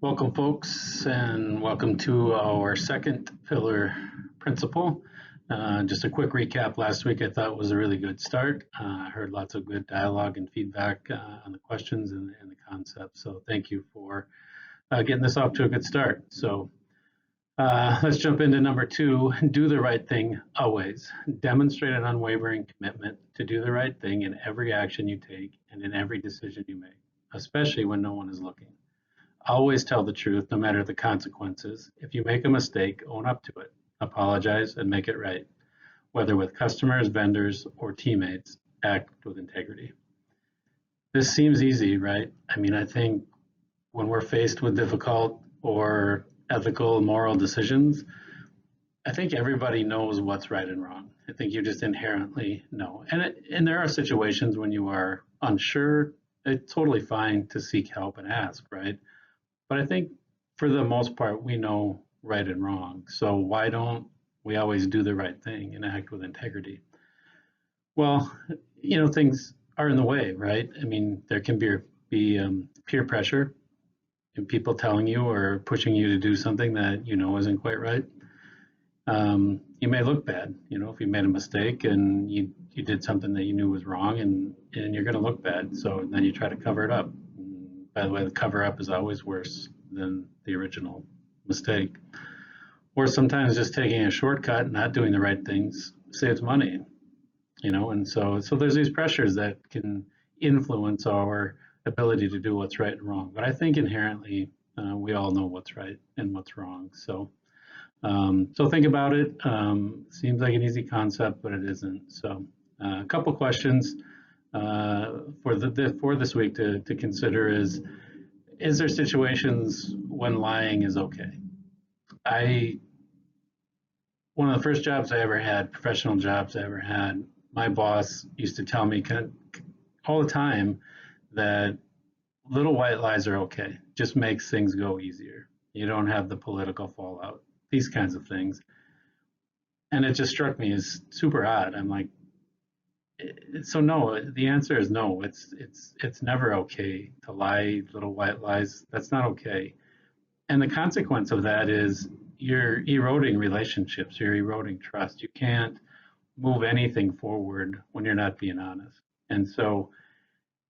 Welcome, folks, and welcome to our second pillar principle. Just a quick recap. Last week I thought was a really good start. I heard lots of good dialogue and feedback on the questions and the concepts. So thank you for getting this off to a good start. So let's jump into number two. Do the right thing always. Demonstrate an unwavering commitment to do the right thing in every action you take and in every decision you make, especially when no one is looking. Always tell the truth, no matter the consequences. If you make a mistake, own up to it, apologize, and make it right. Whether with customers, vendors, or teammates, act with integrity. This seems easy, right? I think when we're faced with difficult or ethical, moral decisions, I think everybody knows what's right and wrong. I think you just inherently know. And there are situations when you are unsure. It's totally fine to seek help and ask, right? But I think for the most part, we know right and wrong. So why don't we always do the right thing and act with integrity? Well, things are in the way, right? There can be peer pressure and people telling you or pushing you to do something that you know isn't quite right. You may look bad, if you made a mistake and you did something that you knew was wrong, and you're going to look bad. So then you try to cover it up. By the way, the cover up is always worse than the original mistake. Or sometimes just taking a shortcut, not doing the right things, saves money, and so there's these pressures that can influence our ability to do what's right and wrong. But I think inherently we all know what's right and what's wrong. So think about it. Seems like an easy concept, but it isn't. So a couple questions for this week to consider is there situations when lying is okay? One of the first jobs I ever had, professional jobs I ever had, my boss used to tell me all the time that little white lies are okay. Just makes things go easier. You don't have the political fallout, these kinds of things. And it just struck me as super odd. I'm like, so no, the answer is no. It's never okay to lie, little white lies. That's not okay. And the consequence of that is you're eroding relationships, you're eroding trust. You can't move anything forward when you're not being honest. And so,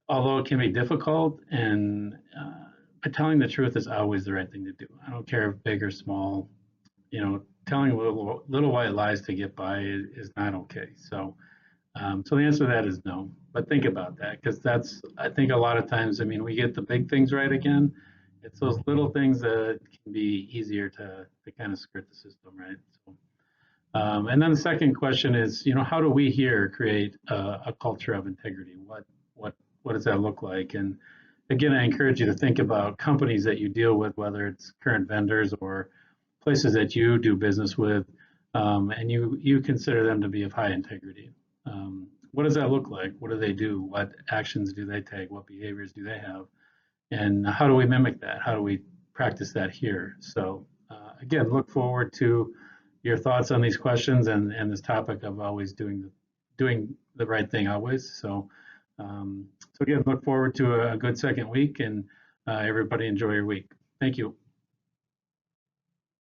although it can be difficult, but telling the truth is always the right thing to do. I don't care if big or small. Telling little white lies to get by is not okay. So the answer to that is no. But think about that, because I think a lot of times, we get the big things right again. It's those little things that can be easier to kind of skirt the system, right? So, and then the second question is, how do we here create a culture of integrity? What does that look like? And again, I encourage you to think about companies that you deal with, whether it's current vendors or places that you do business with, and you consider them to be of high integrity. What does that look like? What do they do? What actions do they take? What behaviors do they have? And how do we mimic that? How do we practice that here? So again, look forward to your thoughts on these questions and this topic of always doing the right thing always. So again, look forward to a good second week, and everybody enjoy your week. Thank you.